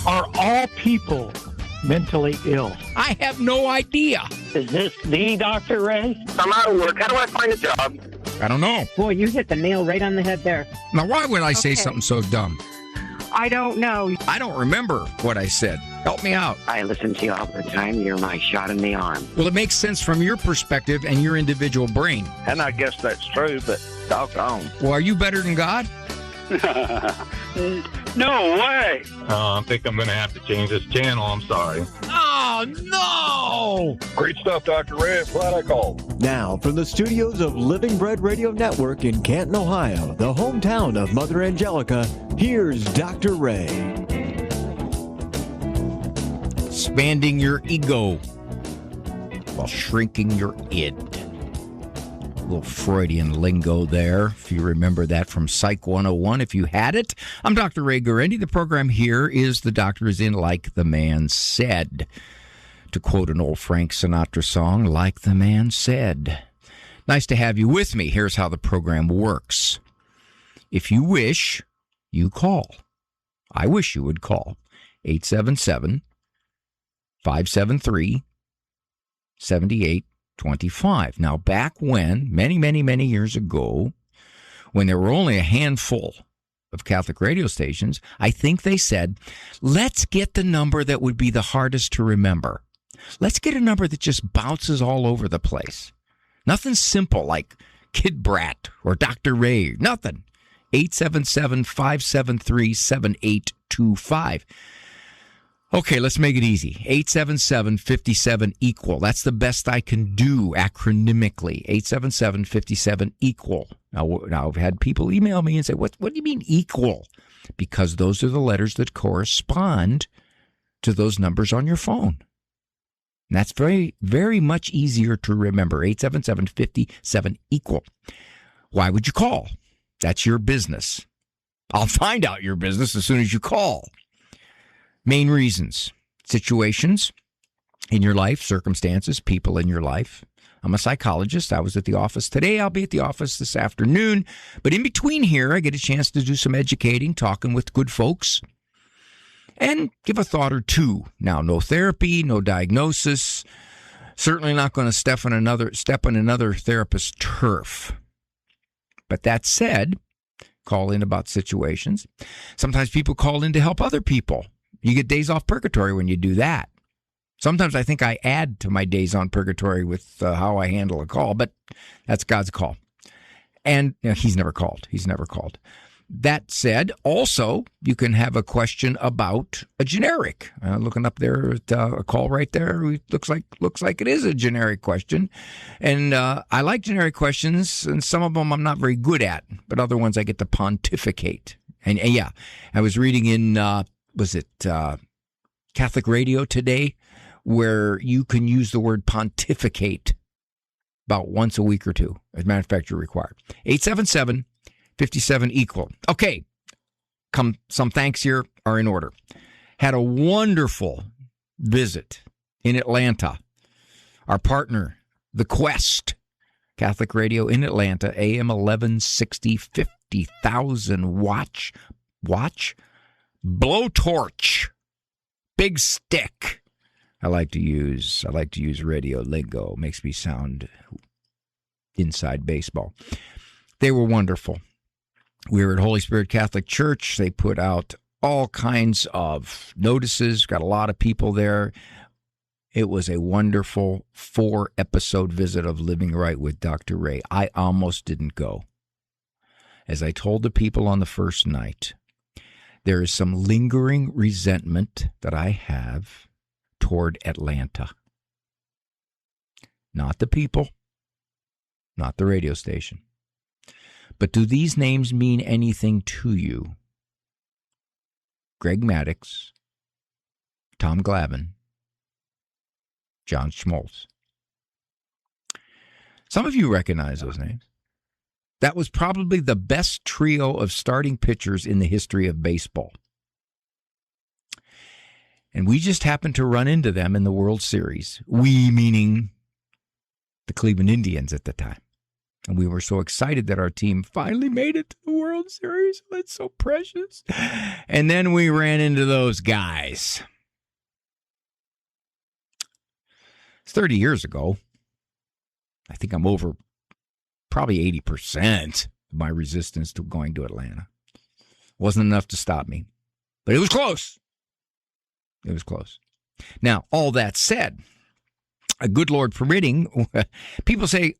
Are all people mentally ill? I have no idea. Is this the Dr. Ray? I'm out of work. How do I find a job? I don't know. Boy, you hit the nail right on the head there. Now, why would I say something so dumb? I don't know. I don't remember what I said. Help me out. I listen to you all the time. You're my shot in the arm. Well, it makes sense from your perspective and your individual brain. And I guess that's true, but doggone. Well, are you better than God? No way. I think I'm going to have to change this channel. I'm sorry. Oh, no! Great stuff, Dr. Ray. Glad I called. Now, from the studios of Living Bread Radio Network in Canton, Ohio, the hometown of Mother Angelica, here's Dr. Ray. Expanding your ego while shrinking your id. A little Freudian lingo there, if you remember that from Psych 101. If you had it, I'm Dr. Ray Guarendi. The program here is The Doctor Is In, Like the Man Said. To quote an old Frank Sinatra song, like the man said. Nice to have you with me. Here's how the program works. If you wish, you call. I wish you would call. 877-573-7825. Now, back when, many years ago, when there were only a handful of Catholic radio stations, I think they said, let's get the number that would be the hardest to remember. Let's get a number that just bounces all over the place. Nothing simple like Kid Brat or Dr. Ray. Nothing. 877-573-7825. Okay, let's make it easy. 877-57-EQUAL. That's the best I can do acronymically. 877-57-EQUAL. Now, I've had people email me and say, what do you mean equal? Because those are the letters that correspond to those numbers on your phone. And that's very, very much easier to remember. 877-57-EQUAL. Why would you call? That's your business. I'll find out your business as soon as you call. Main reasons: situations in your life, circumstances, people in your life. I'm a psychologist. I was at the office today. I'll be at the office this afternoon. But in between here, I get a chance to do some educating, talking with good folks, and give a thought or two. Now, no therapy, no diagnosis. Certainly not going to step on another therapist's turf. But that said, call in about situations. Sometimes people call in to help other people. You get days off purgatory when you do that. Sometimes I think I add to my days on purgatory with how I handle a call, but that's God's call. And he's never called. He's never called. That said, also, you can have a question about a generic. Looking up there at a call right there, it looks like it is a generic question. And I like generic questions, and some of them I'm not very good at, but other ones I get to pontificate. And yeah, I was reading in, Catholic Radio Today, where you can use the word pontificate about once a week or two. As a matter of fact, you're required. 877-57-EQUAL. Okay, some thanks here are in order. Had a wonderful visit in Atlanta. Our partner, The Quest, Catholic Radio in Atlanta, AM 1160, 50,000 watch, blowtorch, big stick. I like to use radio lingo. Makes me sound inside baseball. They were wonderful. We were at Holy Spirit Catholic Church. They put out all kinds of notices. Got a lot of people there. It was a wonderful 4-episode visit of Living Right with Dr. Ray. I almost didn't go. As I told the people on the first night, there is some lingering resentment that I have toward Atlanta. Not the people, not the radio station. But do these names mean anything to you? Greg Maddox, Tom Glavine, John Schmaltz. Some of you recognize those names. That was probably the best trio of starting pitchers in the history of baseball. And we just happened to run into them in the World Series. We meaning the Cleveland Indians at the time. And we were so excited that our team finally made it to the World Series. That's so precious. And then we ran into those guys. It's 30 years ago. I think I'm over probably 80% of my resistance to going to Atlanta. Wasn't enough to stop me. But it was close. It was close. Now, all that said, a good Lord permitting, people say,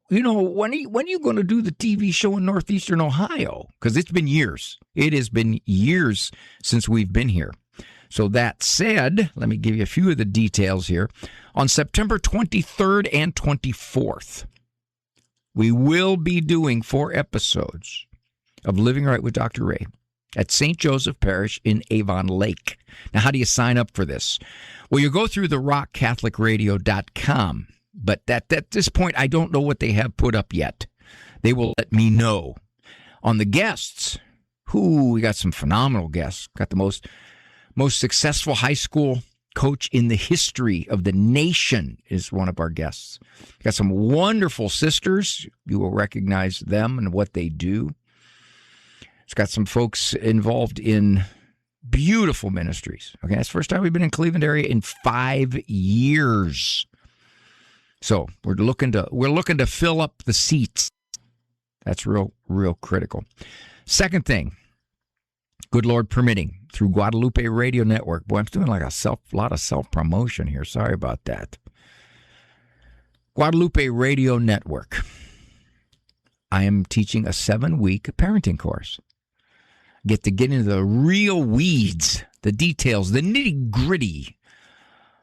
when are you going to do the TV show in Northeastern Ohio? Because it's been years. It has been years since we've been here. So that said, let me give you a few of the details here. On September 23rd and 24th, we will be doing 4 episodes of Living Right with Dr. Ray at St. Joseph Parish in Avon Lake. Now, how do you sign up for this? Well, you go through the rockcatholicradio.com, but at this point, I don't know what they have put up yet. They will let me know. On the guests, we got some phenomenal guests. Got the most successful high school coach in the history of the nation is one of our guests. Got some wonderful sisters. You will recognize them and what they do. It's got some folks involved in beautiful ministries. Okay, that's the first time we've been in Cleveland area in 5 years. So we're looking to fill up the seats. That's real critical. Second thing, good Lord permitting, through Guadalupe Radio Network. Boy, I'm doing like a lot of self-promotion here. Sorry about that. Guadalupe Radio Network. I am teaching a 7-week parenting course. Get into the real weeds, the details, the nitty-gritty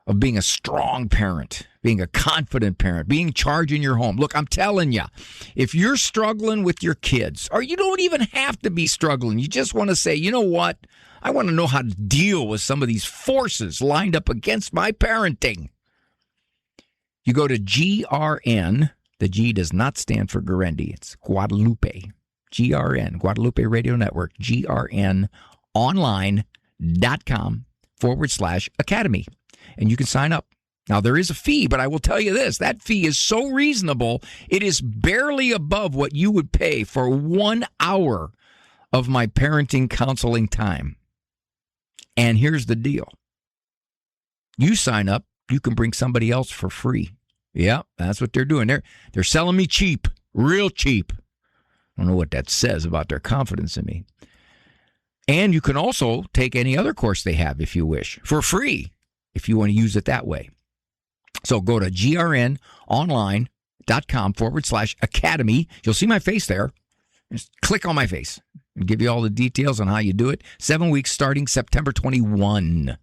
of being a strong parent, being a confident parent, being in charge in your home. Look, I'm telling you, if you're struggling with your kids, or you don't even have to be struggling, you just want to say, you know what? I want to know how to deal with some of these forces lined up against my parenting. You go to GRN. The G does not stand for Guarendi. It's Guadalupe. GRN, Guadalupe Radio Network, grnonline.com/academy. And you can sign up. Now, there is a fee, but I will tell you this. That fee is so reasonable, it is barely above what you would pay for 1 hour of my parenting counseling time. And here's the deal. You sign up, you can bring somebody else for free. Yeah, that's what they're doing. They're selling me cheap, real cheap. I don't know what that says about their confidence in me. And you can also take any other course they have if you wish, for free, if you want to use it that way. So go to grnonline.com/academy. You'll see my face there. Just click on my face and give you all the details on how you do it. 7 weeks starting September 21. All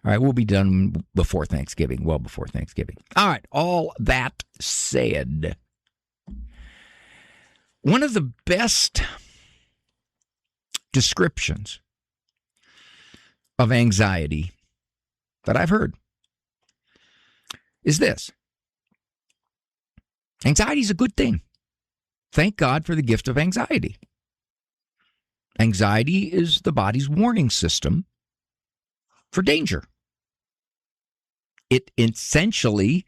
right, we'll be done before Thanksgiving, well before Thanksgiving. All right, all that said, one of the best descriptions of anxiety that I've heard is this. Anxiety is a good thing. Thank God for the gift of anxiety. Anxiety is the body's warning system for danger. It essentially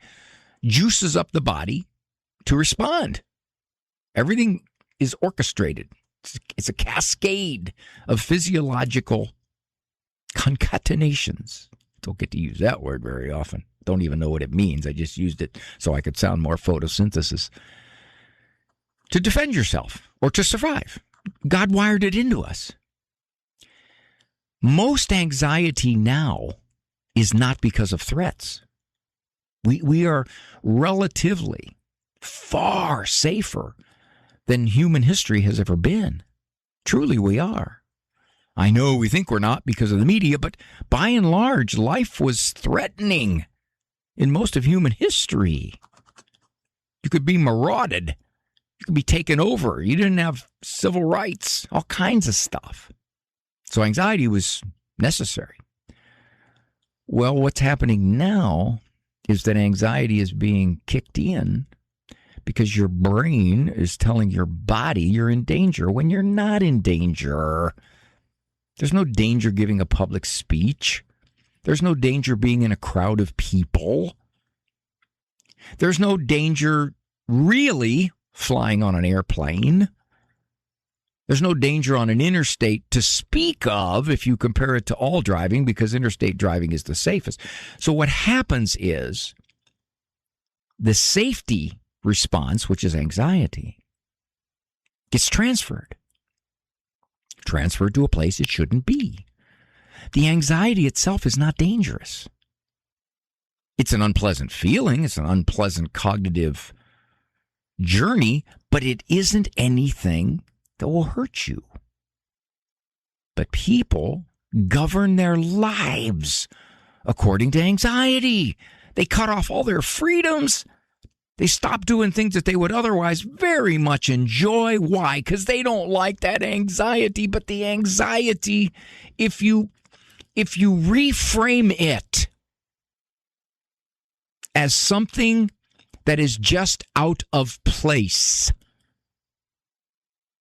juices up the body to respond. Everything is orchestrated. It's a cascade of physiological concatenations. Don't get to use that word very often. Don't even know what it means. I just used it so I could sound more photosynthesis. To defend yourself or to survive. God wired it into us. Most anxiety now is not because of threats. We are relatively far safer than human history has ever been. Truly we are. I know we think we're not because of the media, but by and large, life was threatening in most of human history. You could be marauded. You could be taken over. You didn't have civil rights, all kinds of stuff. So anxiety was necessary. Well, what's happening now is that anxiety is being kicked in because your brain is telling your body you're in danger when you're not in danger. There's no danger giving a public speech. There's no danger being in a crowd of people. There's no danger really flying on an airplane. There's no danger on an interstate to speak of if you compare it to all driving, because interstate driving is the safest. So what happens is the safety response, which is anxiety, gets transferred to a place it shouldn't be. The anxiety itself is not dangerous. It's an unpleasant feeling. It's an unpleasant cognitive journey, but it isn't anything that will hurt you. But people govern their lives according to anxiety. They cut off all their freedoms. They stop doing things that they would otherwise very much enjoy. Why? Because they don't like that anxiety. But the anxiety, if you reframe it as something that is just out of place,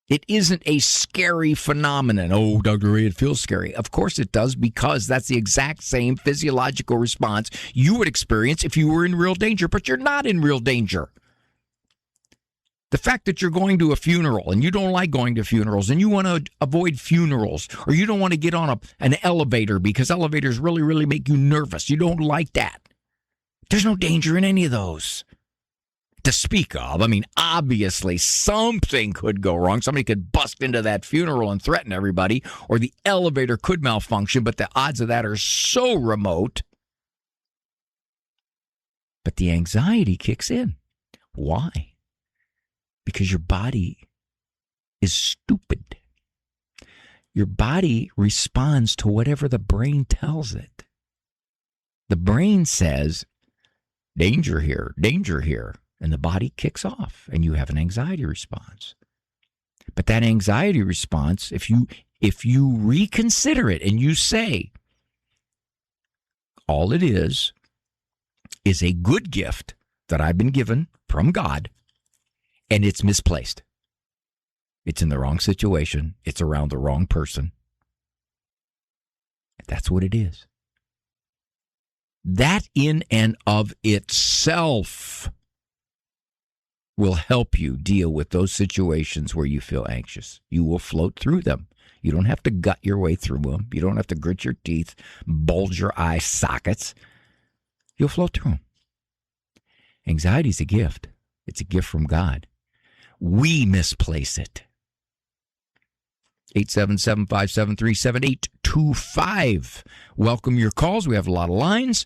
it isn't a scary phenomenon. Oh, Dr. Ray, it feels scary. Of course it does, because that's the exact same physiological response you would experience if you were in real danger, but you're not in real danger. The fact that you're going to a funeral and you don't like going to funerals and you want to avoid funerals, or you don't want to get on an elevator because elevators really, really make you nervous. You don't like that. There's no danger in any of those to speak of. I mean, obviously something could go wrong. Somebody could bust into that funeral and threaten everybody, or the elevator could malfunction, but the odds of that are so remote. But the anxiety kicks in. Why? Because your body is stupid. Your body responds to whatever the brain tells it. The brain says, danger here, danger here. And the body kicks off, and you have an anxiety response. But that anxiety response, if you reconsider it and you say, all it is a good gift that I've been given from God, and it's misplaced. It's in the wrong situation. It's around the wrong person. That's what it is. That in and of itself will help you deal with those situations where you feel anxious. You will float through them. You don't have to gut your way through them. You don't have to grit your teeth, bulge your eye sockets. You'll float through them. Anxiety is a gift. It's a gift from God. We misplace it. 877-573-7825. Welcome your calls. We have a lot of lines.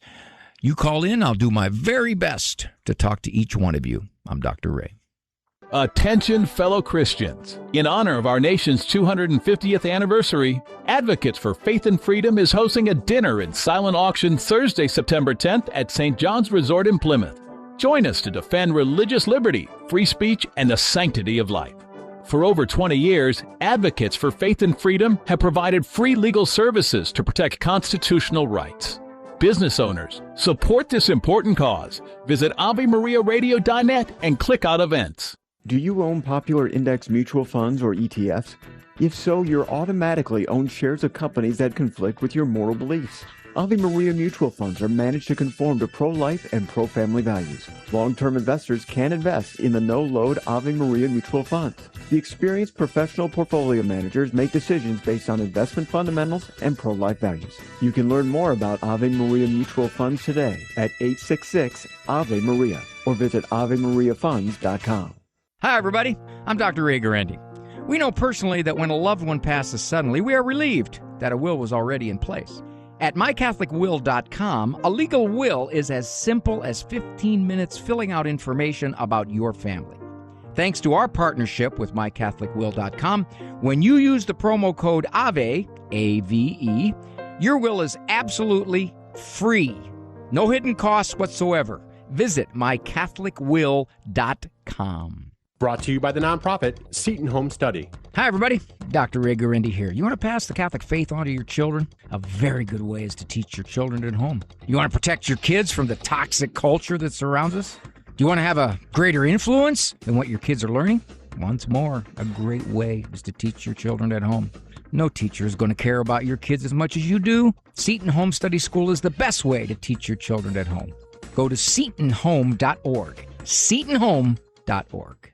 You call in. I'll do my very best to talk to each one of you. I'm Dr. Ray. Attention, fellow Christians. In honor of our nation's 250th anniversary, Advocates for Faith and Freedom is hosting a dinner and silent auction Thursday, September 10th at St. John's Resort in Plymouth. Join us to defend religious liberty, free speech, and the sanctity of life. For over 20 years, Advocates for Faith and Freedom have provided free legal services to protect constitutional rights. Business owners, support this important cause. Visit AveMariaRadio.net and click on events. Do you own popular index mutual funds or ETFs? If so, you're automatically owned shares of companies that conflict with your moral beliefs. Ave Maria mutual funds are managed to conform to pro-life and pro-family values. Long-term investors can invest in the no-load Ave Maria mutual funds. The experienced professional portfolio managers make decisions based on investment fundamentals and pro-life values. You can learn more about Ave Maria mutual funds today at 866-AVE-MARIA or visit AveMariaFunds.com. Hi, everybody. I'm Dr. Ray Guarendi. We know personally that when a loved one passes suddenly, we are relieved that a will was already in place. At mycatholicwill.com, a legal will is as simple as 15 minutes filling out information about your family. Thanks to our partnership with mycatholicwill.com, when you use the promo code AVE, A-V-E, your will is absolutely free. No hidden costs whatsoever. Visit mycatholicwill.com. Brought to you by the nonprofit Seton Home Study. Hi, everybody. Dr. Ray Guarendi here. You want to pass the Catholic faith on to your children? A very good way is to teach your children at home. You want to protect your kids from the toxic culture that surrounds us? Do you want to have a greater influence than what your kids are learning? Once more, a great way is to teach your children at home. No teacher is going to care about your kids as much as you do. Seton Home Study School is the best way to teach your children at home. Go to setonhome.org. setonhome.org.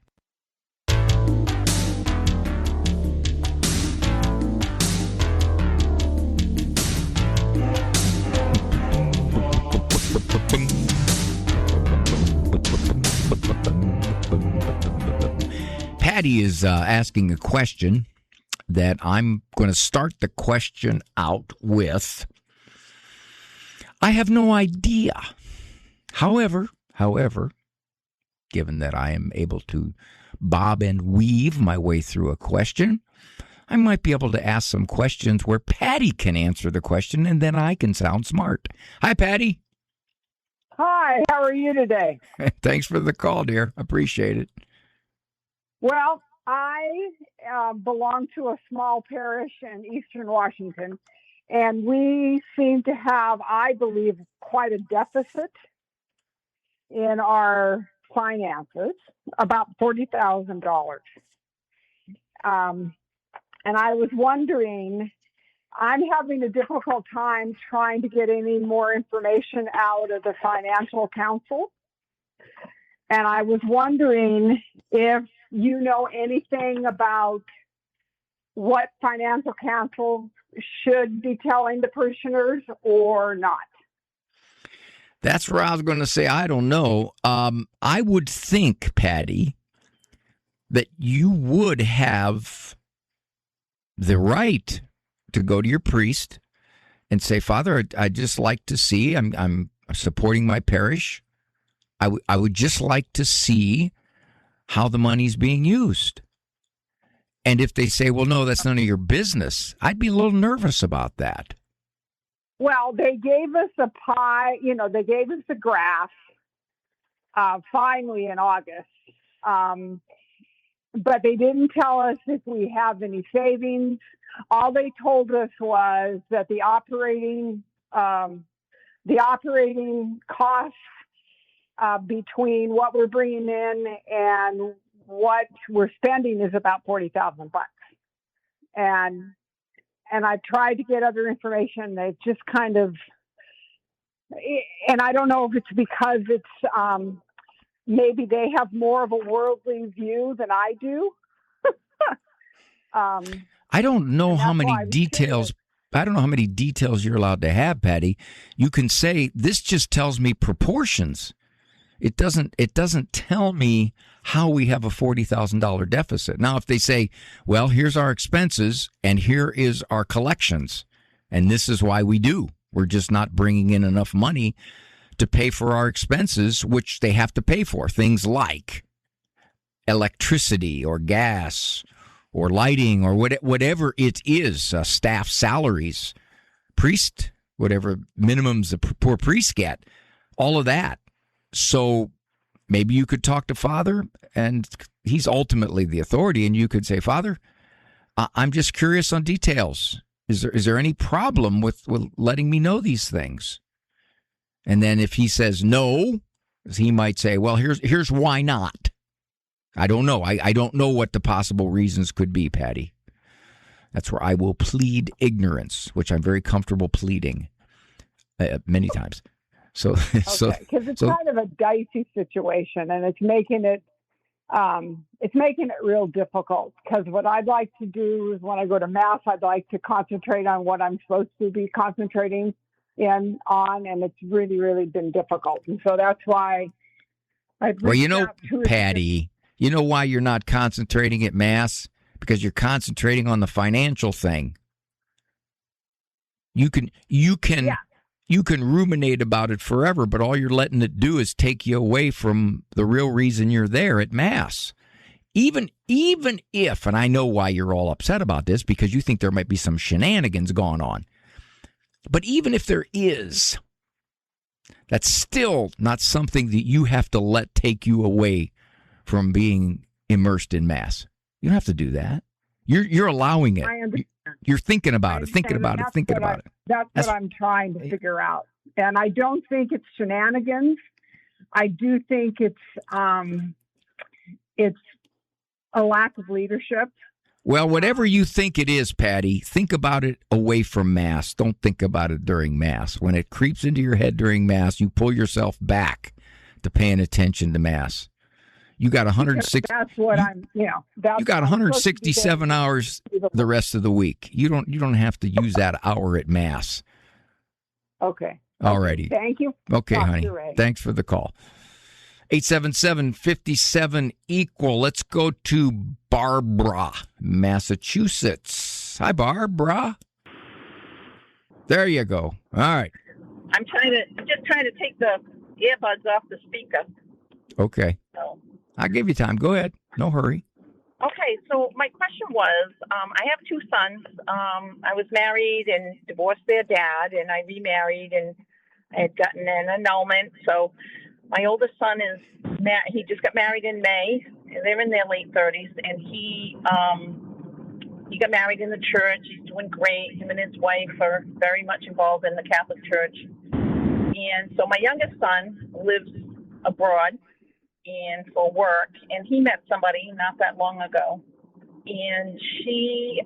Patty is asking a question that I'm going to start the question out with. I have no idea. However, given that I am able to bob and weave my way through a question, I might be able to ask some questions where Patty can answer the question, and then I can sound smart. Hi, Patty. Hi, how are you today? Thanks for the call, dear. Appreciate it. Well, I belong to a small parish in eastern Washington, and we seem to have, I believe, quite a deficit in our finances, about $40,000. And I was wondering, I'm having a difficult time trying to get any more information out of the financial council. And I was wondering if you know anything about what financial council should be telling the parishioners or not. That's where I was going to say, I don't know. I would think, Patty, that you would have the right to go to your priest and say, Father, I'd just like to see, I'm supporting my parish. I would just like to see how the money's being used. And if they say, well, no, that's none of your business, I'd be a little nervous about that. Well, they gave us a pie, they gave us a graph finally in August. But they didn't tell us if we have any savings. All they told us was that the operating costs between what we're bringing in and what we're spending is about $40,000. And I've tried to get other information. They've just kind of, and I don't know if it's because it's, maybe they have more of a worldly view than I do. I don't know how many details. I don't know how many details you're allowed to have, Patty. You can say, this just tells me proportions. It doesn't tell me how we have a $40,000 deficit. Now, if they say, well, here's our expenses and here is our collections, and this is why we do. We're just not bringing in enough money to pay for our expenses, which they have to pay for. Things like electricity or gas or lighting or whatever it is, staff salaries, priest, whatever minimums the poor priests get, all of that. So maybe you could talk to Father, and he's ultimately the authority, and you could say, Father, I'm just curious on details. Is there any problem with letting me know these things? And then if he says no, he might say, well, here's why not. I don't know. I don't know what the possible reasons could be, Patty. That's where I will plead ignorance, which I'm very comfortable pleading many times. So, because it's kind of a dicey situation, and it's making it real difficult. Because what I'd like to do is when I go to Mass, I'd like to concentrate on what I'm supposed to be concentrating on, and it's really, really been difficult. And so that's why Patty, you know why you're not concentrating at Mass? Because you're concentrating on the financial thing. You can ruminate about it forever, but all you're letting it do is take you away from the real reason you're there at Mass. Even if, and I know why you're all upset about this, because you think there might be some shenanigans going on. But even if there is, that's still not something that you have to let take you away from being immersed in Mass. You don't have to do that. You're allowing it. I understand. You're thinking about it. That's what I'm trying to figure out. And I don't think it's shenanigans. I do think it's a lack of leadership. Well, whatever you think it is, Patty, think about it away from Mass. Don't think about it during Mass. When it creeps into your head during Mass, you pull yourself back to paying attention to Mass. You got 160. That's what you got 167 hours the rest of the week. You don't have to use that hour at Mass. Okay. All righty. Thank you. Okay, honey. Thanks for the call. 877-57 equal. Let's go to Barbara, Massachusetts. Hi, Barbara. There you go. All right. I'm just trying to take the earbuds off the speaker. Okay. So. I'll give you time. Go ahead. No hurry. Okay, so my question was, I have two sons. I was married and divorced their dad, and I remarried, and I had gotten an annulment. So my oldest son he just got married in May. They're in their late 30s, and he got married in the church. He's doing great. Him and his wife are very much involved in the Catholic Church. And so my youngest son lives abroad and for work, and he met somebody not that long ago. And she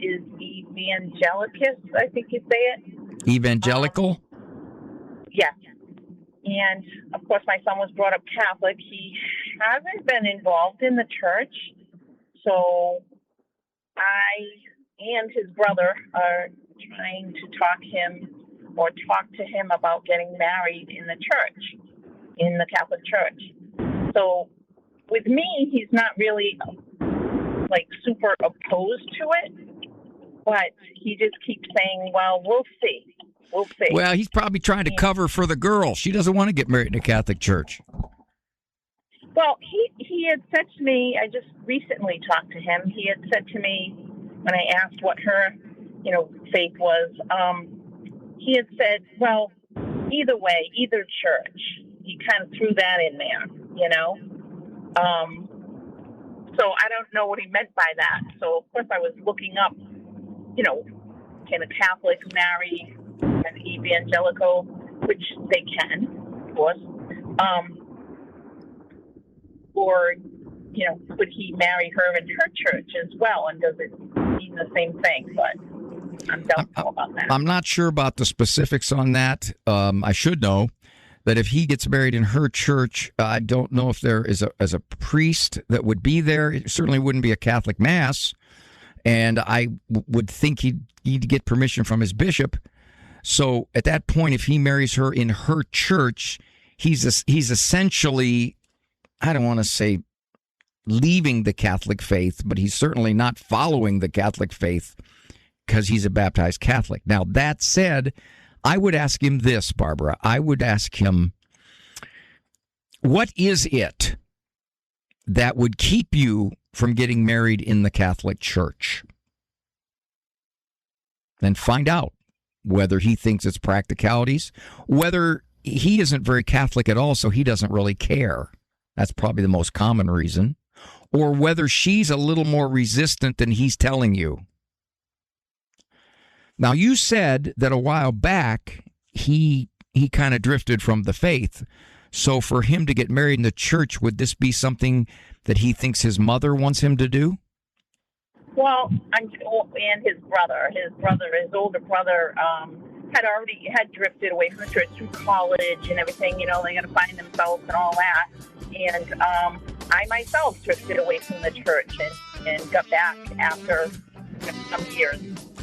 is evangelicus, I think you say it. Evangelical? Yeah. And, of course, my son was brought up Catholic. He hasn't been involved in the church, so I and his brother are trying to talk to him about getting married in the church, in the Catholic Church. So with me, he's not really super opposed to it, but he just keeps saying, well, we'll see. We'll see. Well, he's probably trying to cover for the girl. She doesn't want to get married in a Catholic church. Well, he had said to me, I just recently talked to him, he had said to me when I asked what her, faith was, he had said, well, either way, either church. He kind of threw that in there, So I don't know what he meant by that. So, of course, I was looking up, can a Catholic marry an evangelical, which they can, of course. Or, could he marry her in her church as well? And does it mean the same thing? But I'm doubtful about that. I'm not sure about the specifics on that. I should know that if he gets married in her church, I don't know if there is a priest that would be there. It certainly wouldn't be a Catholic mass. And I would think he'd need to get permission from his bishop. So at that point, if he marries her in her church, he's essentially, I don't want to say leaving the Catholic faith, but he's certainly not following the Catholic faith because he's a baptized Catholic. Now, that said, I would ask him this, Barbara. I would ask him, what is it that would keep you from getting married in the Catholic Church? Then find out whether he thinks it's practicalities, whether he isn't very Catholic at all, so he doesn't really care. That's probably the most common reason. Or whether she's a little more resistant than he's telling you. Now, you said that a while back he kind of drifted from the faith. So for him to get married in the church, would this be something that he thinks his mother wants him to do? Well, and his older brother, had drifted away from the church through college and everything. They got to find themselves and all that. And I myself drifted away from the church and got back after some years.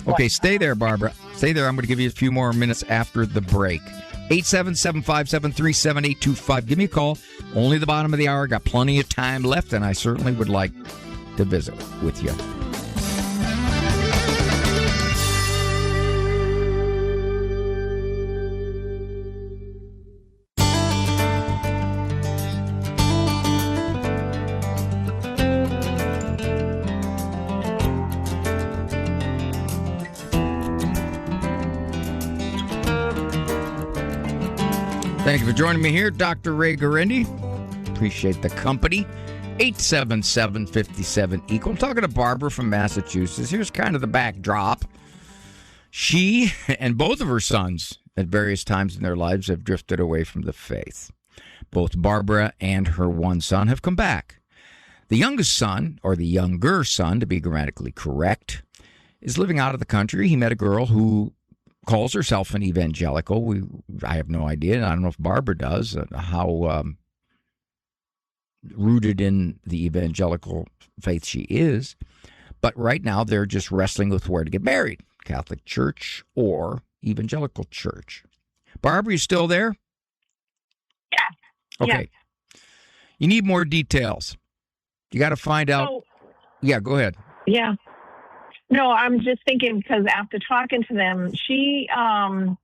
Okay, stay there, Barbara. Stay there. I'm going to give you a few more minutes after the break. 877-573-7825. Give me a call. Only the bottom of the hour. Got plenty of time left, and I certainly would like to visit with you. Thank you for joining me here, Dr. Ray Guarendi. Appreciate the company. 877-57-EQUAL. I'm talking to Barbara from Massachusetts. Here's kind of the backdrop. She and both of her sons at various times in their lives have drifted away from the faith. Both Barbara and her one son have come back. The youngest son, or the younger son to be grammatically correct, is living out of the country. He met a girl who calls herself an evangelical. I have no idea, and I don't know if Barbara does, how rooted in the evangelical faith she is. But right now, they're just wrestling with where to get married, Catholic Church or evangelical church. Barbara, you still there? Yeah. Okay. You need more details. You got to find out. So, Yeah, go ahead. yeah. No, I'm just thinking because after talking to them, she, I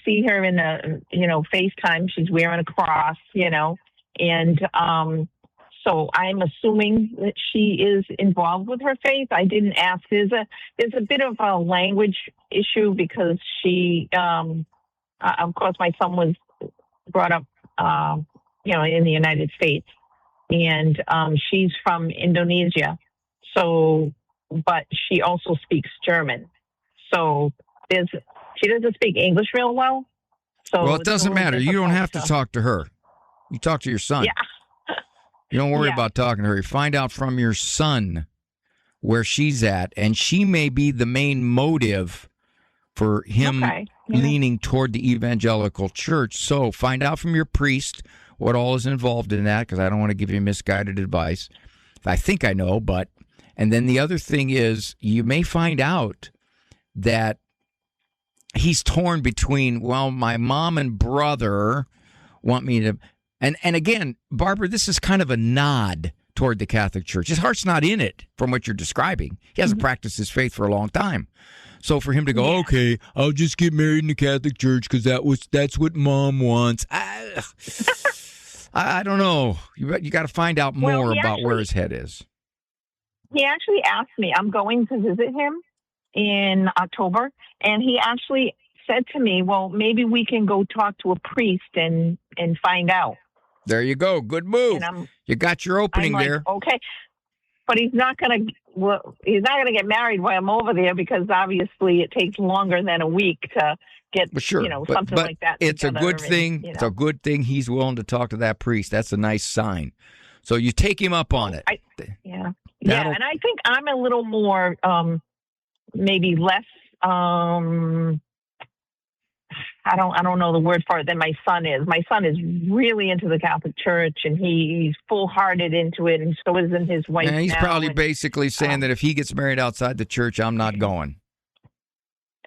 see her in the, FaceTime. She's wearing a cross, and so I'm assuming that she is involved with her faith. I didn't ask. There's a bit of a language issue because she, of course, my son was brought up, in the United States, and she's from Indonesia. So, but she also speaks German. So she doesn't speak English real well. So well, it doesn't matter. You don't have to talk to her. You talk to your son. Yeah. You don't worry about talking to her. You find out from your son where she's at, and she may be the main motive for him leaning toward the evangelical church. So find out from your priest what all is involved in that, because I don't want to give you misguided advice. I think I know, but... And then the other thing is, you may find out that he's torn between, well, my mom and brother want me to... And again, Barbara, this is kind of a nod toward the Catholic Church. His heart's not in it, from what you're describing. He hasn't practiced his faith for a long time. So for him to go, okay, I'll just get married in the Catholic Church because that's what Mom wants. I don't know. You got to find out more about where his head is. He actually asked me, I'm going to visit him in October, and he actually said to me, well, maybe we can go talk to a priest and find out. There you go. Good move. You got your opening there. Okay. But he's not going to get married while I'm over there because obviously it takes longer than a week to get, something like that. It's a good thing. It's a good thing he's willing to talk to that priest. That's a nice sign. So you take him up on it. Yeah, and I think I'm a little more, maybe less. I don't know the word for it than my son is. My son is really into the Catholic Church, and he's full-hearted into it, and so isn't his wife. And he's probably basically saying that if he gets married outside the church, I'm not going.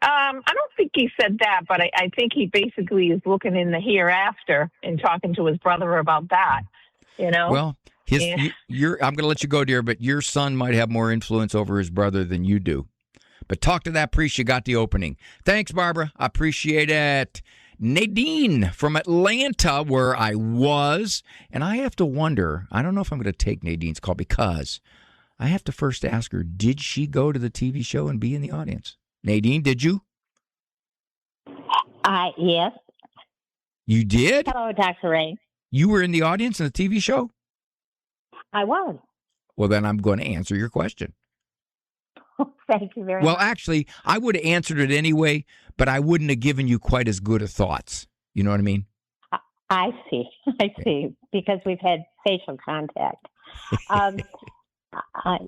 I don't think he said that, but I think he basically is looking in the hereafter and talking to his brother about that. Well, I'm going to let you go, dear, but your son might have more influence over his brother than you do. But talk to that priest. You got the opening. Thanks, Barbara. I appreciate it. Nadine from Atlanta, where I was. And I have to wonder, I don't know if I'm going to take Nadine's call because I have to first ask her, did she go to the TV show and be in the audience? Nadine, did you? Yes. You did? Hello, Dr. Ray. You were in the audience in the TV show? I was. Well, then I'm going to answer your question. Thank you very much. Well, actually, I would have answered it anyway, but I wouldn't have given you quite as good of thoughts. You know what I mean? I see. Because we've had facial contact.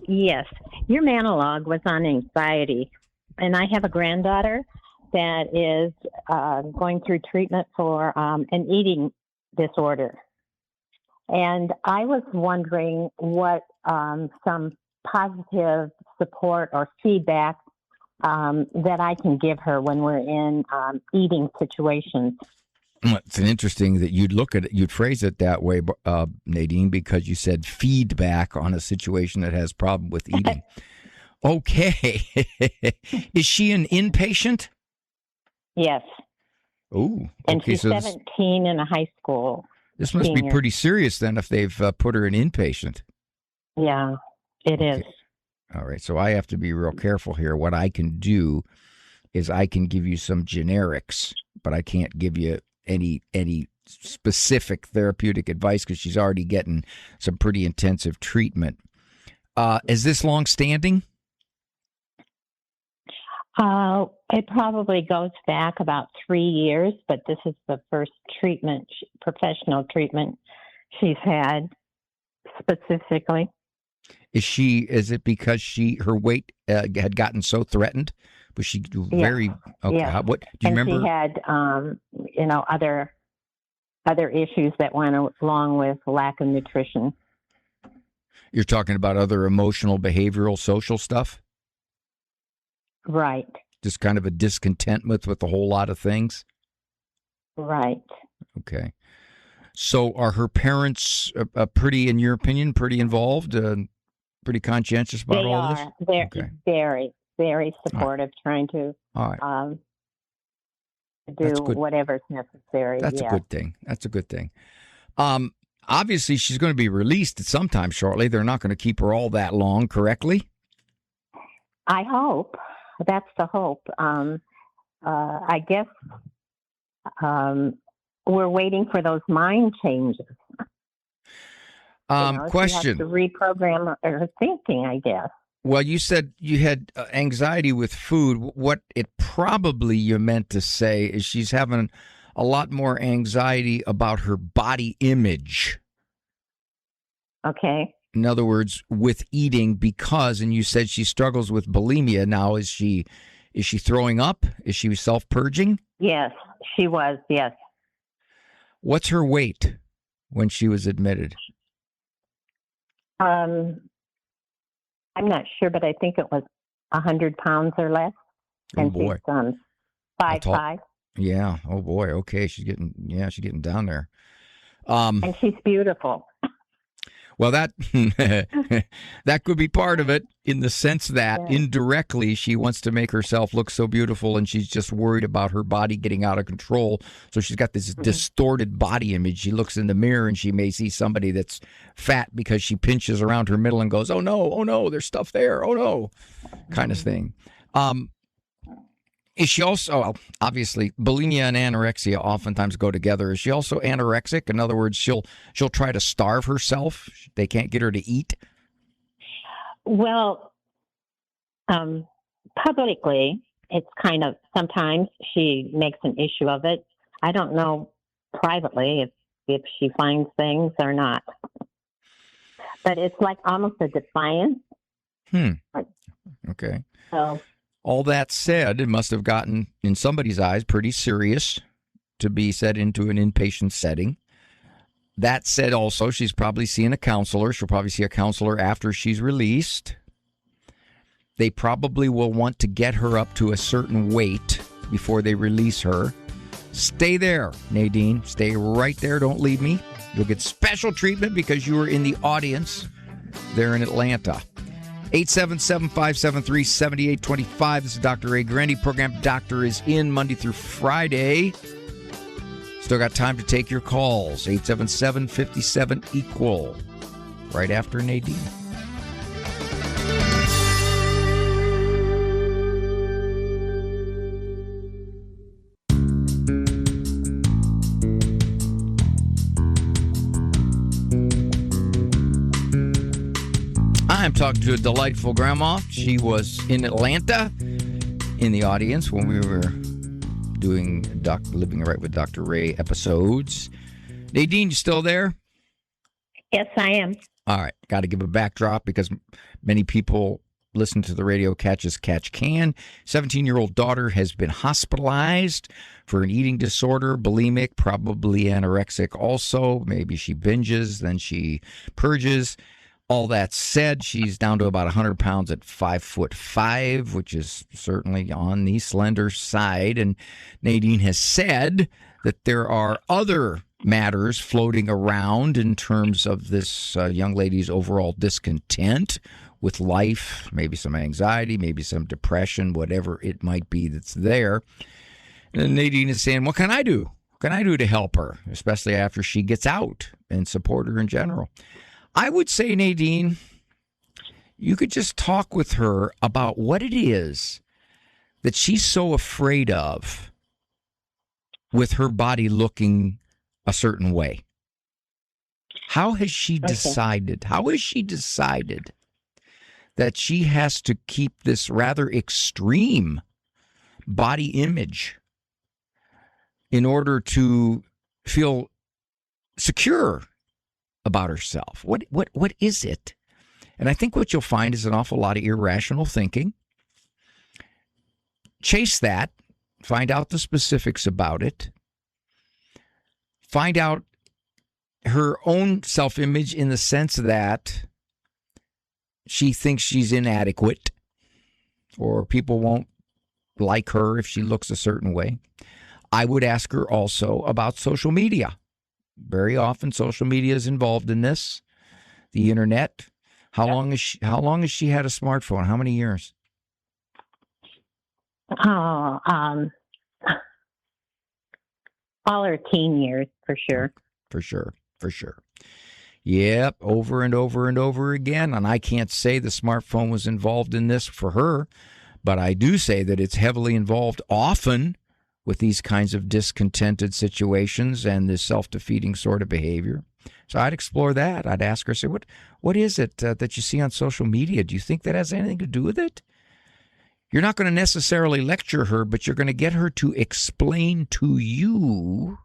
Yes. Your monologue was on anxiety. And I have a granddaughter that is going through treatment for an eating disorder. And I was wondering what some positive support or feedback that I can give her when we're in eating situations. It's interesting that you'd phrase it that way, Nadine, because you said feedback on a situation that has problem with eating. Okay. Is she an inpatient? Yes. Oh, okay. And she's 17 in a high school. This must be pretty serious then if they've put her in inpatient. Yeah, it is. All right. So I have to be real careful here. What I can do is I can give you some generics, but I can't give you any specific therapeutic advice because she's already getting some pretty intensive treatment. Is this long-standing? It probably goes back about 3 years, but this is the first professional treatment she's had specifically. Is it because her weight had gotten so threatened? Was she very okay? Yeah. What do you remember? She had other issues that went along with lack of nutrition. You're talking about other emotional, behavioral, social stuff? Right. Just kind of a discontentment with a whole lot of things? Right. Okay. So are her parents pretty, in your opinion, pretty involved, pretty conscientious about all this? They're very, very supportive, trying to do whatever's necessary. That's a good thing. That's a good thing. Obviously, she's going to be released at some time shortly. They're not going to keep her all that long, correctly? I hope. That's the hope. I guess we're waiting for those mind changes. Question. She has to reprogram her thinking, I guess. Well, you said you had anxiety with food. What it probably you meant to say is she's having a lot more anxiety about her body image. Okay. In other words, with eating, because, and you said she struggles with bulimia now. Is she throwing up? Is she self-purging? Yes, she was, yes. What's her weight when she was admitted? I'm not sure, but I think it was 100 pounds or less. And boy. she's 5'5". Yeah. Oh boy. Okay. She's getting down there. And she's beautiful. Well, that that could be part of it, in the sense that indirectly she wants to make herself look so beautiful, and she's just worried about her body getting out of control. So she's got this distorted body image. She looks in the mirror and she may see somebody that's fat because she pinches around her middle and goes, oh no, there's stuff there. Oh no, kind of thing. Is she also, well, obviously, bulimia and anorexia oftentimes go together. Is she also anorexic? In other words, she'll try to starve herself. They can't get her to eat. Well, publicly, it's kind of, sometimes she makes an issue of it. I don't know privately if she finds things or not. But it's like almost a defiance. Okay. So. All that said, it must have gotten, in somebody's eyes, pretty serious to be set into an inpatient setting. That said, also, she's probably seeing a counselor. She'll probably see a counselor after she's released. They probably will want to get her up to a certain weight before they release her. Stay there, Nadine. Stay right there. Don't leave me. You'll get special treatment because you were in the audience there in Atlanta. 877-573-7825. This is Dr. Ray Guarendi. Program Doctor is in Monday through Friday. Still got time to take your calls. 877-57-EQUAL. Right after Nadine. I'm talking to a delightful grandma. She was in Atlanta in the audience when we were doing Living Right with Dr. Ray episodes. Nadine, you still there? Yes, I am. All right. Got to give a backdrop because many people listen to the radio catch as catch can. 17-year-old daughter has been hospitalized for an eating disorder, bulimic, probably anorexic also. Maybe she binges, then she purges. All that said, she's down to about 100 pounds at 5'5", which is certainly on the slender side. And Nadine has said that there are other matters floating around in terms of this young lady's overall discontent with life, maybe some anxiety, maybe some depression, whatever it might be that's there. And Nadine is saying, what can I do? What can I do to help her, especially after she gets out, and support her in general? I would say, Nadine, you could just talk with her about what it is that she's so afraid of with her body looking a certain way. How has she decided? How has she decided that she has to keep this rather extreme body image in order to feel secure about herself? What is it? And I think what you'll find is an awful lot of irrational thinking. Chase that, find out the specifics about it, find out her own self-image in the sense that she thinks she's inadequate or people won't like her if she looks a certain way. I would ask her also about social media. Very often, social media is involved in this. The internet. How long has she had a smartphone? How many years? Oh, all her teen years, for sure. For sure. Yep, over and over and over again. And I can't say the smartphone was involved in this for her, but I do say that it's heavily involved often with these kinds of discontented situations and this self-defeating sort of behavior. So I'd explore that. I'd ask her, say, what is it that you see on social media? Do you think that has anything to do with it? You're not going to necessarily lecture her, but you're going to get her to explain to you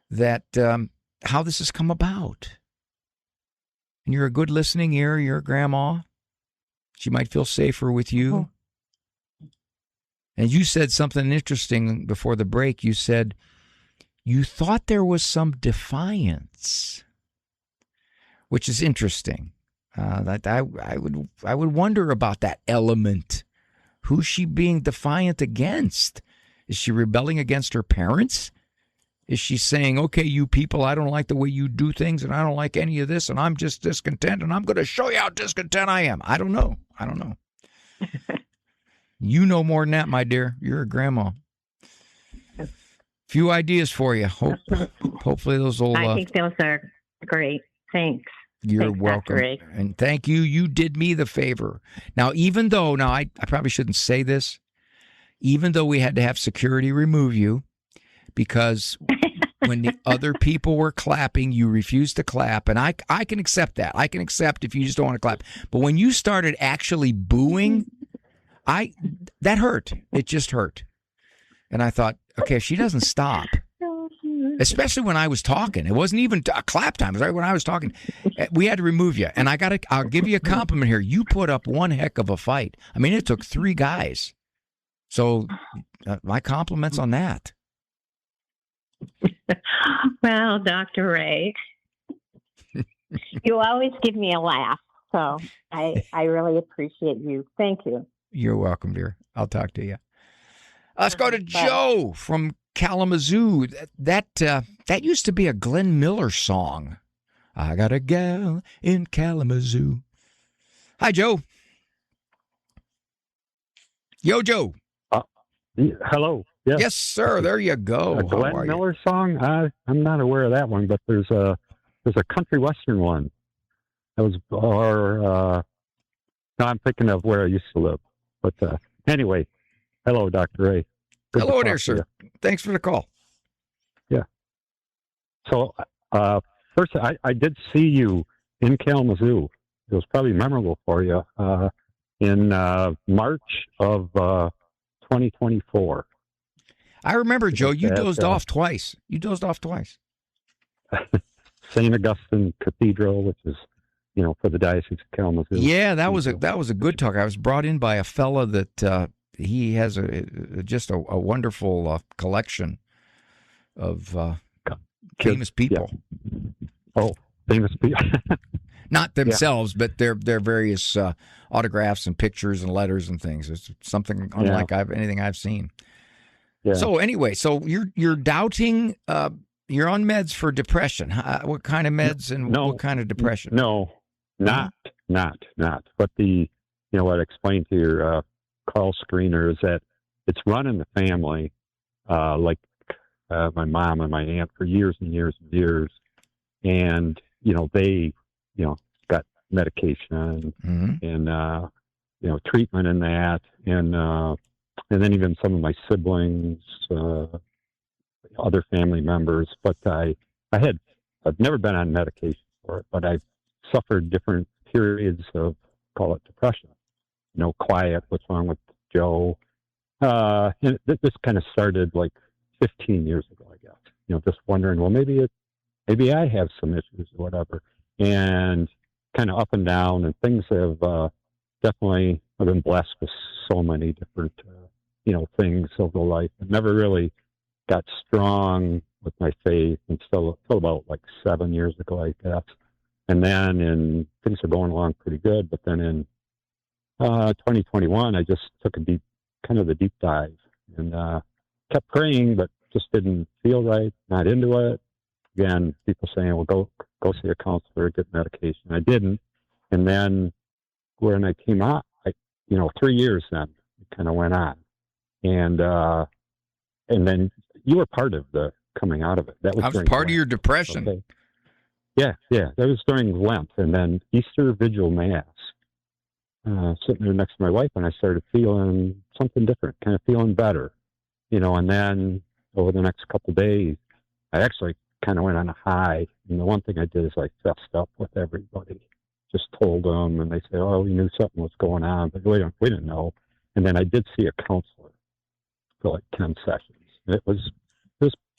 that how this has come about. And you're a good listening ear. You're a grandma. She might feel safer with you. And you said something interesting before the break. You said you thought there was some defiance, which is interesting. That I would wonder about that element. Who's she being defiant against? Is she rebelling against her parents? Is she saying, okay, you people, I don't like the way you do things, and I don't like any of this, and I'm just discontent, and I'm going to show you how discontent I am? I don't know. You know more than that, my dear. You're a grandma. Few ideas for you. Hopefully those will... I think those are great. Thanks. You're Thanks, welcome. And thank you. You did me the favor. Now, I probably shouldn't say this, even though we had to have security remove you, because when the other people were clapping, you refused to clap. And I can accept that. I can accept if you just don't want to clap. But when you started actually booing, that hurt. It just hurt. And I thought, okay, if she doesn't stop, especially when I was talking, it wasn't even a clap time. It was right when I was talking. We had to remove you. And I'll give you a compliment here. You put up one heck of a fight. I mean, it took 3 guys. So my compliments on that. Well, Dr. Ray, you always give me a laugh. So I really appreciate you. Thank you. You're welcome, dear. I'll talk to you. Let's go to Joe from Kalamazoo. That used to be a Glenn Miller song. I got a gal in Kalamazoo. Hi, Joe. Yo, Joe. Hello. Yes, sir. There you go. A Glenn Miller song? I'm not aware of that one, but there's a country western one. That was, no, I'm thinking of where I used to live. But anyway, hello, Dr. Ray. Good hello there, sir. Thanks for the call. Yeah. So first, I did see you in Kalamazoo. It was probably memorable for you in March of 2024. I remember, Joe, you dozed off twice. St. Augustine Cathedral, which is, for the Diocese of Kalamazoo. Yeah, that was a good talk. I was brought in by a fella that he has just a wonderful collection of famous people. Yeah. Oh, famous people. Not themselves, but their various autographs and pictures and letters and things. It's something unlike anything I've seen. Yeah. So anyway, you're doubting. You're on meds for depression. What kind of meds and what kind of depression? No, not. But what I explained to your call screener is that it's run in the family, like my mom and my aunt for years and years and years, and they got medication and treatment in that, and then even some of my siblings, other family members. But I've never been on medication for it, but I've suffered different periods of, call it depression. Quiet, what's wrong with Joe? And this kind of started like 15 years ago, I guess. Just wondering, well, maybe I have some issues or whatever, and kind of up and down, and things have definitely, I've been blessed with so many different, things over life. I never really got strong with my faith until about like 7 years ago, I guess. And then things are going along pretty good, but then in 2021, I just took a deep dive and kept praying, but just didn't feel right, not into it. again, people saying, well, go see a counselor, get medication. I didn't. And then when I came out, 3 years then it kind of went on. And then you were part of the coming out of it. That was I was part of your depression. Okay. Yeah. That was during Lent, and then Easter Vigil Mass. Sitting there next to my wife, and I started feeling something different, kind of feeling better, and then over the next couple of days, I actually kind of went on a high. And the one thing I did is I fessed up with everybody, just told them, and they said, oh, we knew something was going on, but we didn't know. And then I did see a counselor for like 10 sessions. It was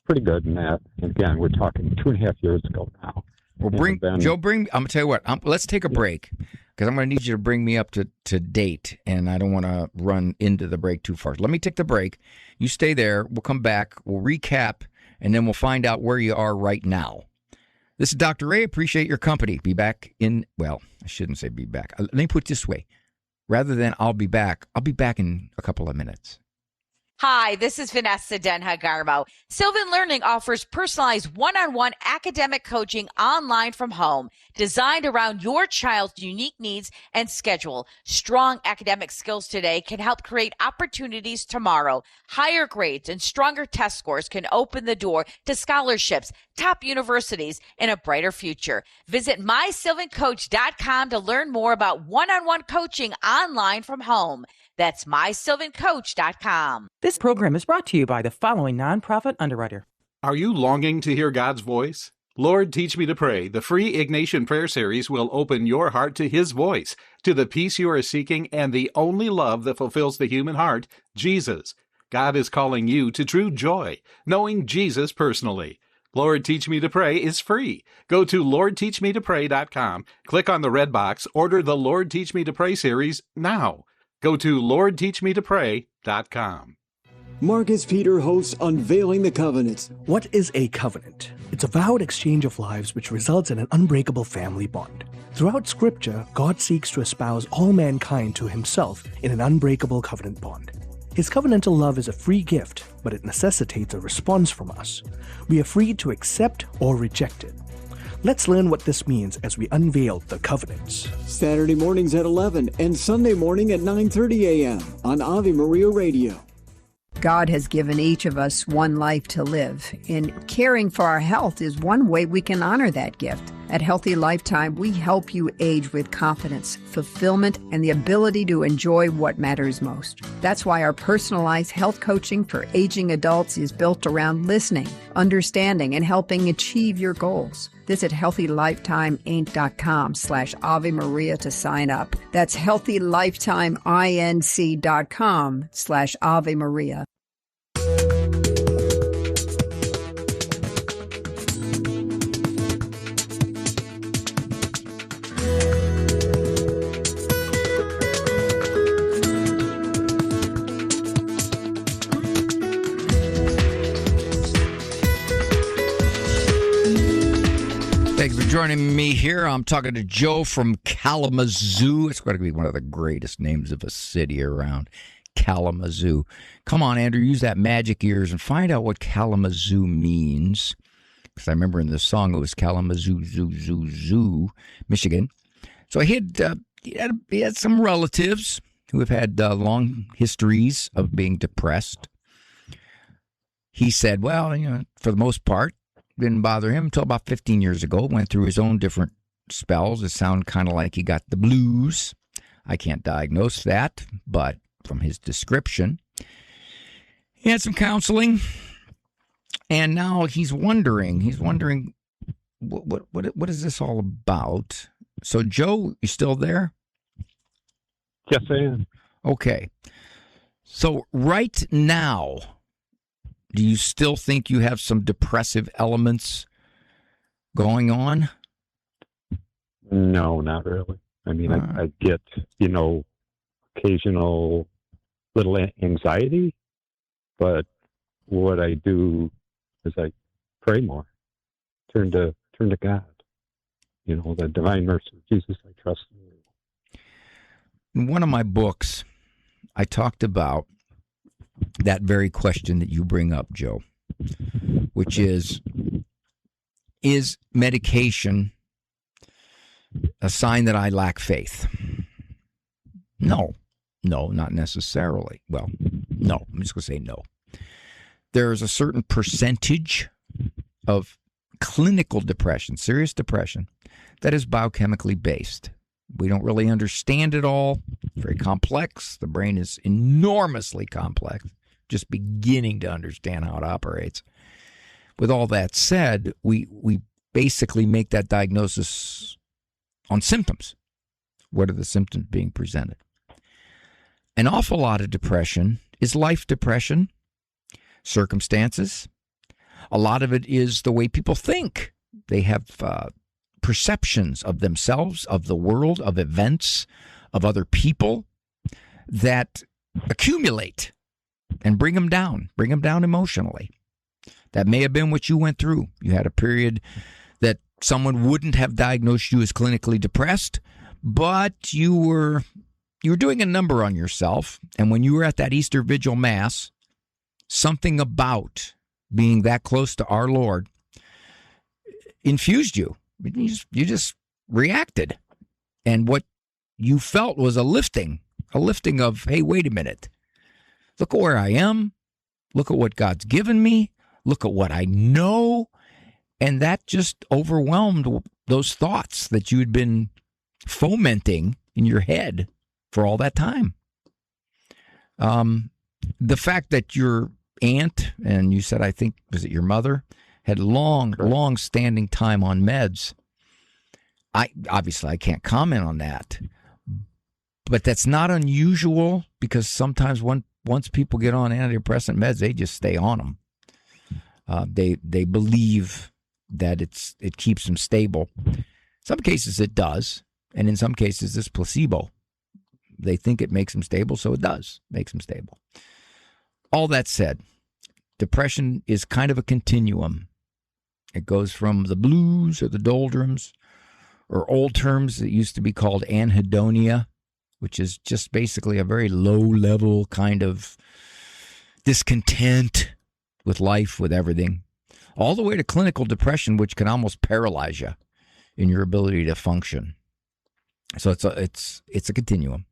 pretty good in that. And again, we're talking 2.5 years ago now. Well, I'm going to tell you what, let's take a break, because I'm going to need you to bring me up to date, and I don't want to run into the break too far. Let me take the break. You stay there. We'll come back. We'll recap, and then we'll find out where you are right now. This is Dr. Ray. Appreciate your company. Be back I shouldn't say be back. Let me put it this way. Rather than I'll be back in a couple of minutes. Hi, this is Vanessa Denha-Garmo. Sylvan Learning offers personalized one-on-one academic coaching online from home, designed around your child's unique needs and schedule. Strong academic skills today can help create opportunities tomorrow. Higher grades and stronger test scores can open the door to scholarships, top universities, and a brighter future. Visit mysylvancoach.com to learn more about one-on-one coaching online from home. That's mysylvancoach.com. This program is brought to you by the following nonprofit underwriter. Are you longing to hear God's voice? Lord, Teach Me to Pray, the free Ignatian prayer series will open your heart to His voice, to the peace you are seeking, and the only love that fulfills the human heart, Jesus. God is calling you to true joy, knowing Jesus personally. Lord, Teach Me to Pray is free. Go to LordTeachMeToPray.com, click on the red box, order the Lord, Teach Me to Pray series now. Go to LordTeachMeToPray.com. Marcus Peter hosts Unveiling the Covenants. What is a covenant? It's a vowed exchange of lives which results in an unbreakable family bond. Throughout Scripture, God seeks to espouse all mankind to Himself in an unbreakable covenant bond. His covenantal love is a free gift, but it necessitates a response from us. We are free to accept or reject it. Let's learn what this means as we unveil the covenants. Saturday mornings at 11 and Sunday morning at 9:30 a.m. on Ave Maria Radio. God has given each of us one life to live, and caring for our health is one way we can honor that gift. At Healthy Lifetime, we help you age with confidence, fulfillment, and the ability to enjoy what matters most. That's why our personalized health coaching for aging adults is built around listening, understanding, and helping achieve your goals. Visit HealthyLifetimeInc.com/Ave Maria to sign up. That's HealthyLifetimeInc.com/Ave Maria. Thanks for joining me here. I'm talking to Joe from Kalamazoo. It's got to be one of the greatest names of a city around, Kalamazoo. Come on, Andrew, use that magic ears and find out what Kalamazoo means. Because I remember in the song it was Kalamazoo, zoo, zoo, zoo, Michigan. So he had some relatives who have had long histories of being depressed. He said, well, for the most part, didn't bother him until about 15 years ago. Went through his own different spells. It sounded kind of like he got the blues. I can't diagnose that, but from his description, he had some counseling, and now he's wondering. What is this all about? So, Joe, you still there? Yes, I am. Okay. So right now, do you still think you have some depressive elements going on? No, not really. I mean, I get, occasional little anxiety, but what I do is I pray more, turn to God. The divine mercy of Jesus, I trust in you. In one of my books, I talked about that very question that you bring up, Joe, which is, Is medication a sign that I lack faith? No, not necessarily. Well, no, I'm just going to say no. There's a certain percentage of clinical depression, serious depression, that is biochemically based. We don't really understand it all. It's very complex. The brain is enormously complex, just beginning to understand how it operates. With all that said, we basically make that diagnosis on symptoms. What are the symptoms being presented? An awful lot of depression is life depression, circumstances. A lot of it is the way people think. They have perceptions of themselves, of the world, of events, of other people that accumulate and bring them down emotionally. That may have been what you went through. You had a period that someone wouldn't have diagnosed you as clinically depressed, but you were doing a number on yourself. And when you were at that Easter Vigil Mass, something about being that close to our Lord infused you. You just reacted. And what you felt was a lifting of, hey, wait a minute. Look at where I am. Look at what God's given me. Look at what I know. And that just overwhelmed those thoughts that you had been fomenting in your head for all that time. The fact that your aunt, and you said, I think, was it your mother, had long standing time on meds. I can't comment on that. But that's not unusual, because sometimes once people get on antidepressant meds, they just stay on them. They believe that it keeps them stable. In some cases it does, and in some cases it's placebo. They think it makes them stable, so it does makes them stable. All that said, depression is kind of a continuum. It goes from the blues or the doldrums, or old terms that used to be called anhedonia, which is just basically a very low-level kind of discontent with life, with everything, all the way to clinical depression, which can almost paralyze you in your ability to function. So it's a continuum.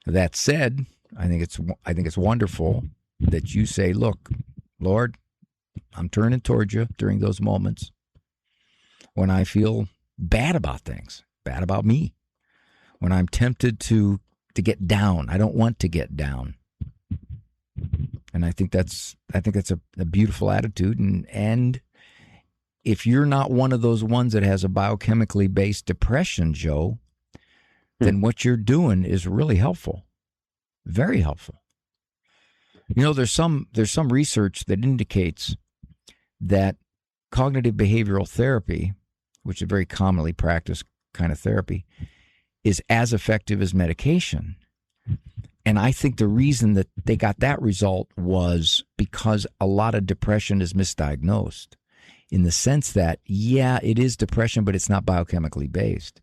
That said, I think it's wonderful that you say, look, Lord, I'm turning towards you during those moments when I feel bad about things, bad about me, when I'm tempted to get down. I don't want to get down. And I think that's a beautiful attitude. And if you're not one of those ones that has a biochemically based depression, Joe, then what you're doing is really helpful, very helpful. You know, there's some research that indicates that cognitive behavioral therapy, which is very commonly practiced kind of therapy, is as effective as medication. And I think the reason that they got that result was because a lot of depression is misdiagnosed, in the sense that, yeah, it is depression, but it's not biochemically based.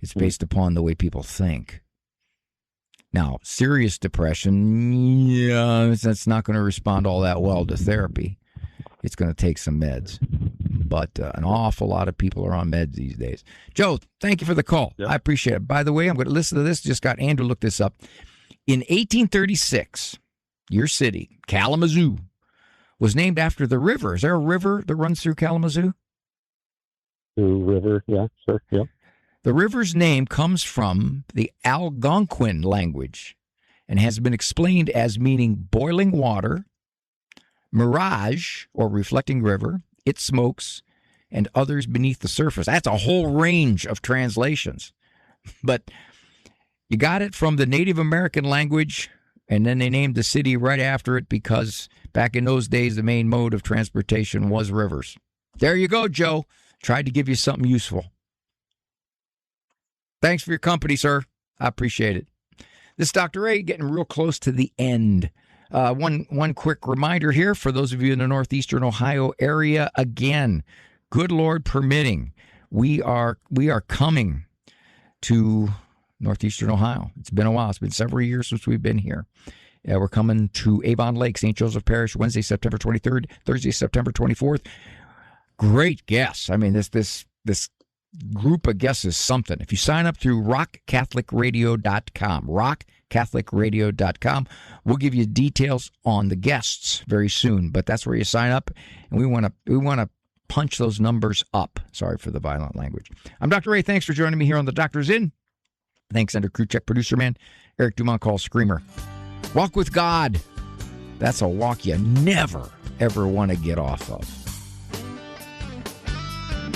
It's based upon the way people think. Now, serious depression, yeah, that's not going to respond all that well to therapy. It's going to take some meds. But an awful lot of people are on meds these days. Joe, thank you for the call. Yep. I appreciate it. By the way, I'm going to listen to this. Just got Andrew look this up. In 1836, your city, Kalamazoo, was named after the river. Is there a river that runs through Kalamazoo? The river, yeah, sure, yeah. The river's name comes from the Algonquin language and has been explained as meaning boiling water, mirage, or reflecting river, it smokes, and others beneath the surface. That's a whole range of translations. But you got it from the Native American language, and then they named the city right after it because back in those days, the main mode of transportation was rivers. There you go, Joe. Tried to give you something useful. Thanks for your company, sir. I appreciate it. This is Dr. Ray, getting real close to the end. One quick reminder here for those of you in the northeastern Ohio area. Again, good Lord permitting, we are coming to northeastern Ohio. It's been a while. It's been several years since we've been here. We're coming to Avon Lake, St. Joseph Parish, Wednesday, September 23rd, Thursday, September 24th. Great guests. I mean, this group of guests is something. If you sign up through rockcatholicradio.com, rockcatholicradio.com, we'll give you details on the guests very soon. But that's where you sign up, and we want to punch those numbers up. Sorry for the violent language. I'm Dr. Ray. Thanks for joining me here on The Doctor's In. Thanks, Ender Kruchek, producer man. Eric Dumont calls Screamer. Walk with God. That's a walk you never, ever want to get off of.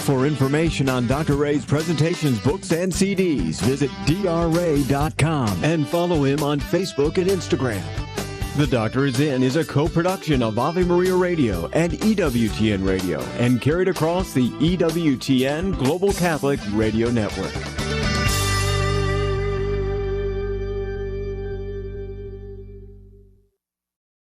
For information on Dr. Ray's presentations, books, and CDs, visit drray.com and follow him on Facebook and Instagram. The Doctor is In is a co-production of Ave Maria Radio and EWTN Radio and carried across the EWTN Global Catholic Radio Network.